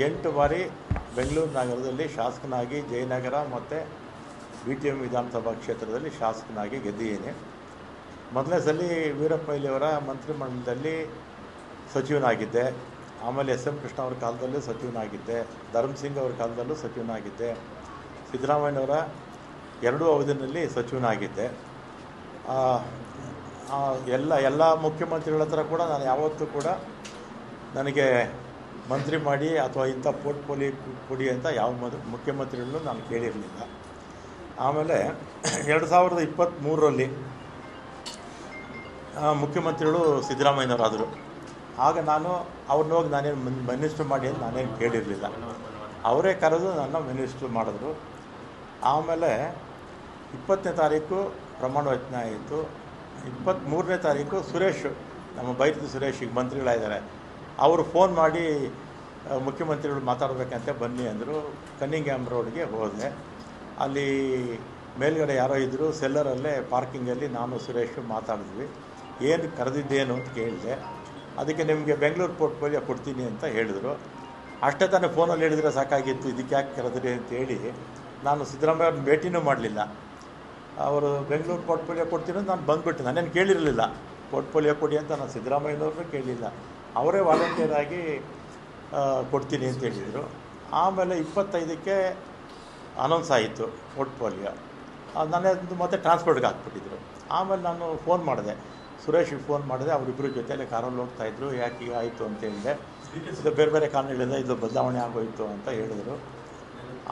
ಎಂಟು ಬಾರಿ ಬೆಂಗಳೂರು ನಗರದಲ್ಲಿ ಶಾಸಕನಾಗಿ ಜಯನಗರ ಮತ್ತು BTM ವಿಧಾನಸಭಾ ಕ್ಷೇತ್ರದಲ್ಲಿ ಶಾಸಕನಾಗಿ ಗೆದ್ದಿದ್ದೇನೆ. ಮೊದಲನೇ ಸಲ ವೀರಪ್ಪ ಮೊಯ್ಲಿಯವರ ಮಂತ್ರಿಮಂಡಲದಲ್ಲಿ ಸಚಿವನಾಗಿದ್ದೆ. ಆಮೇಲೆ SM ಕೃಷ್ಣ ಅವರ ಕಾಲದಲ್ಲೂ ಸಚಿವನಾಗಿದ್ದೆ. ಧರ್ಮಸಿಂಗ್ ಅವರ ಕಾಲದಲ್ಲೂ ಸಚಿವನಾಗಿದ್ದೆ. ಸಿದ್ದರಾಮಯ್ಯನವರ ಎರಡೂ ಅವಧಿಯಲ್ಲಿ ಸಚಿವನಾಗಿದ್ದೆ. ಎಲ್ಲ ಮುಖ್ಯಮಂತ್ರಿಗಳ ಹತ್ರ ಕೂಡ ನಾನು ಯಾವತ್ತೂ ಕೂಡ ನನಗೆ ಮಂತ್ರಿ ಮಾಡಿ ಅಥವಾ ಇಂಥ ಪೋರ್ಟ್ಫೋಲಿಯೋ ಕೊಡಿ ಅಂತ ಯಾವ ಮುಖ್ಯಮಂತ್ರಿಗಳನ್ನೂ ನಾನು ಕೇಳಿರಲಿಲ್ಲ. ಆಮೇಲೆ 2023ರಲ್ಲಿ ಮುಖ್ಯಮಂತ್ರಿಗಳು ಸಿದ್ದರಾಮಯ್ಯನವರಾದರು. ಆಗ ನಾನು ಅವ್ರನ್ನ ಹೋಗಿ ನಾನೇನು ಮಿನಿಸ್ಟ್ರ್ ಮಾಡಿ ಅಂತ ನಾನೇನು ಕೇಳಿರಲಿಲ್ಲ. ಅವರೇ ಕರೆದು ನನ್ನ ಮಿನಿಸ್ಟ್ರ್ ಮಾಡಿದ್ರು. ಆಮೇಲೆ 20ನೇ ತಾರೀಕು ಪ್ರಮಾಣ ವಚನ ಆಯಿತು. 23ನೇ ತಾರೀಕು ಸುರೇಶ್, ನಮ್ಮ ಬೈರತಿ ಸುರೇಶ್ ಈಗ ಮಂತ್ರಿಗಳಾಗಿದ್ದಾರೆ, ಅವರು ಫೋನ್ ಮಾಡಿ ಮುಖ್ಯಮಂತ್ರಿಗಳು ಮಾತಾಡಬೇಕಂತೆ ಬನ್ನಿ ಅಂದರು. ಕನ್ನಿಂಗ್ಹ್ಯಾಮ್ ರೋಡ್ಗೆ ಹೋದೆ. ಅಲ್ಲಿ ಮೇಲ್ಗಡೆ ಯಾರೋ ಇದ್ದರು, ಸೆಲ್ಲರಲ್ಲೇ ಪಾರ್ಕಿಂಗಲ್ಲಿ ನಾನು ಸುರೇಶ್ ಮಾತಾಡಿದ್ವಿ. ಏನು ಕರೆದಿದ್ದೇನು ಅಂತ ಕೇಳಿದೆ. ಅದಕ್ಕೆ ನಿಮಗೆ ಬೆಂಗಳೂರು ಪೋರ್ಟ್ಫೋಲಿಯೋ ಕೊಡ್ತೀನಿ ಅಂತ ಹೇಳಿದರು. ಅಷ್ಟೇ ತಾನೇ ಫೋನಲ್ಲಿ ಹೇಳಿದರೆ ಸಾಕಾಗಿತ್ತು, ಇದಕ್ಕೆ ಯಾಕೆ ಕರೆದ್ರಿ ಅಂತೇಳಿ ನಾನು ಸಿದ್ದರಾಮಯ್ಯ ಅವ್ರನ್ನ ಭೇಟಿನೂ ಮಾಡಲಿಲ್ಲ. ಅವರು ಬೆಂಗಳೂರು ಪೋರ್ಟ್ಫೋಲಿಯೋ ಕೊಡ್ತೀನಿ ಅಂತ ನಾನು ಬಂದುಬಿಟ್ಟು ನಾನೇನು ಕೇಳಿರಲಿಲ್ಲ. ಪೋರ್ಟ್ಫೋಲಿಯೋ ಕೊಡಿ ಅಂತ ನಾನು ಸಿದ್ದರಾಮಯ್ಯನವ್ರನ್ನೂ ಕೇಳಲಿಲ್ಲ. ಅವರೇ ವಾಲಂಟಿಯರ್ ಆಗಿ ಕೊಡ್ತೀನಿ ಅಂತ ಹೇಳಿದರು. ಆಮೇಲೆ 25ಕ್ಕೆ ಅನೌನ್ಸ್ ಆಯಿತು ಪೋರ್ಟ್ಫೋಲಿಯೋ. ನನ್ನದು ಮತ್ತೆ ಟ್ರಾನ್ಸ್ಪೋರ್ಟ್ಗೆ ಹಾಕ್ಬಿಟ್ಟಿದ್ರು. ಆಮೇಲೆ ನಾನು ಫೋನ್ ಮಾಡಿದೆ, ಸುರೇಶಿಗೆ ಫೋನ್ ಮಾಡಿದೆ. ಅವರಿಬ್ಬರು ಜೊತೆಯಲ್ಲೇ ಕಾರಲ್ಲಿ ಹೋಗ್ತಾಯಿದ್ರು. ಯಾಕೆ ಈಗ ಆಯಿತು ಅಂತ ಹೇಳಿದೆ. ಇದು ಬೇರೆ ಬೇರೆ ಕಾರಣಗಳಿಂದ ಇದು ಬದಲಾವಣೆ ಆಗೋಯಿತು ಅಂತ ಹೇಳಿದರು.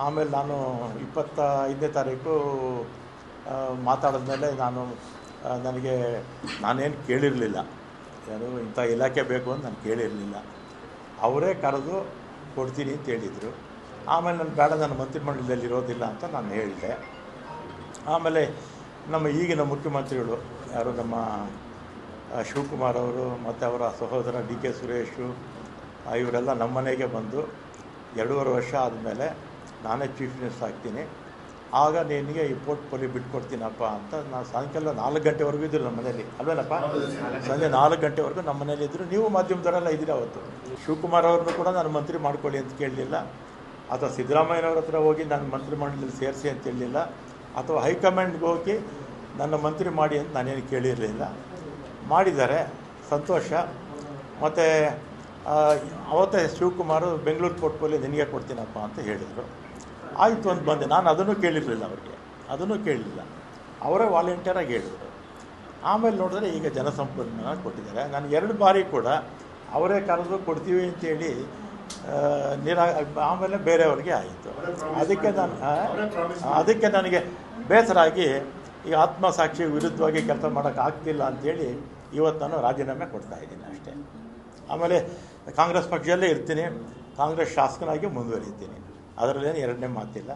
ಆಮೇಲೆ ನಾನು 25ನೇ ತಾರೀಕು ಮಾತಾಡಿದ್ಮೇಲೆ ನಾನೇನು ಕೇಳಿರಲಿಲ್ಲ, ಯಾರು ಇಂಥ ಇಲಾಖೆ ಬೇಕು ಅಂತ ನಾನು ಕೇಳಿರಲಿಲ್ಲ. ಅವರೇ ಕರೆದು ಕೊಡ್ತೀನಿ ಅಂತ ಹೇಳಿದರು. ಆಮೇಲೆ ನಾನು ಬೇಡ, ನನ್ನ ಮಂತ್ರಿಮಂಡಲದಲ್ಲಿ ಇರೋದಿಲ್ಲ ಅಂತ ನಾನು ಹೇಳಿದೆ. ಆಮೇಲೆ ನಮ್ಮ ಈಗಿನ ಮುಖ್ಯಮಂತ್ರಿಗಳು ಯಾರು, ನಮ್ಮ ಶಿವಕುಮಾರ್ ಅವರು ಮತ್ತು ಅವರ ಸಹೋದರ DK ಸುರೇಶು, ಇವರೆಲ್ಲ ನಮ್ಮ ಮನೆಗೆ ಬಂದು 2.5 ವರ್ಷ ಆದಮೇಲೆ ನಾನೇ ಚೀಫ್ ಮಿನಿಸ್ಟರ್ ಆಗ್ತೀನಿ, ಆಗ ನಿನಗೆ ಈ ಪೋರ್ಟ್ಫೋಲಿಯೋ ಬಿಟ್ಕೊಡ್ತೀನಪ್ಪ ಅಂತ. ನಾನು ಸಾಯಂಕಾಲ 4 ಗಂಟೆವರೆಗೂ ಇದ್ದರು ನಮ್ಮ ಮನೇಲಿ, ಅಲ್ವೇನಪ್ಪ? ಸಂಜೆ 4 ಗಂಟೆವರೆಗೂ ನಮ್ಮ ಮನೇಲಿ ಇದ್ದರು. ನೀವು ಮಾಧ್ಯಮದವರೆಲ್ಲ ಇದ್ದೀರ ಅವತ್ತು. ಶಿವಕುಮಾರ್ ಅವ್ರನ್ನೂ ಕೂಡ ನಾನು ಮಂತ್ರಿ ಮಾಡ್ಕೊಳ್ಳಿ ಅಂತ ಕೇಳಲಿಲ್ಲ, ಅಥವಾ ಸಿದ್ದರಾಮಯ್ಯನವ್ರ ಹತ್ರ ಹೋಗಿ ನನ್ನ ಮಂತ್ರಿಮಂಡಲದಲ್ಲಿ ಸೇರಿಸಿ ಅಂತ ಹೇಳಲಿಲ್ಲ, ಅಥವಾ ಹೈಕಮಾಂಡ್ಗೆ ಹೋಗಿ ನನ್ನ ಮಂತ್ರಿ ಮಾಡಿ ಅಂತ ನಾನೇನು ಕೇಳಿರಲಿಲ್ಲ. ಮಾಡಿದ್ದಾರೆ, ಸಂತೋಷ. ಮತ್ತು ಅವತ್ತೇ ಶಿವಕುಮಾರು ಬೆಂಗಳೂರು ಪೋರ್ಟ್ಫೋಲಿಯೋ ನಿನಗೆ ಕೊಡ್ತೀನಪ್ಪ ಅಂತ ಹೇಳಿದರು. ಆಯಿತು ಅಂತ ಬಂದೆ. ನಾನು ಅದನ್ನು ಕೇಳಿರಲಿಲ್ಲ, ಅವರಿಗೆ ಅದನ್ನು ಕೇಳಲಿಲ್ಲ. ಅವರೇ ವಾಲಂಟಿಯರಾಗಿ ಹೇಳಿದರು. ಆಮೇಲೆ ನೋಡಿದ್ರೆ ಈಗ ಜಲಸಂಪನ್ಮೂಲ ಕೊಟ್ಟಿದ್ದಾರೆ. ನಾನು 2 ಬಾರಿ ಕೂಡ ಅವರೇ ಕರೆದು ಕೊಡ್ತೀವಿ ಅಂತೇಳಿ ಆಮೇಲೆ ಬೇರೆಯವ್ರಿಗೆ ಆಯಿತು. ಅದಕ್ಕೆ ನನಗೆ ಬೇಸರ ಆಗಿ ಈ ಆತ್ಮಸಾಕ್ಷಿ ವಿರುದ್ಧವಾಗಿ ಕೆಲಸ ಮಾಡೋಕ್ಕಾಗ್ತಿಲ್ಲ ಅಂಥೇಳಿ ಇವತ್ತು ನಾನು ರಾಜೀನಾಮೆ ಕೊಡ್ತಾಯಿದ್ದೀನಿ ಅಷ್ಟೇ. ಆಮೇಲೆ ಕಾಂಗ್ರೆಸ್ ಪಕ್ಷದಲ್ಲೇ ಇರ್ತೀನಿ, ಕಾಂಗ್ರೆಸ್ ಶಾಸಕನಾಗಿ ಮುಂದುವರಿತೀನಿ, ಅದರಲ್ಲೇನು ಎರಡನೇ ಮಾತಿಲ್ಲ.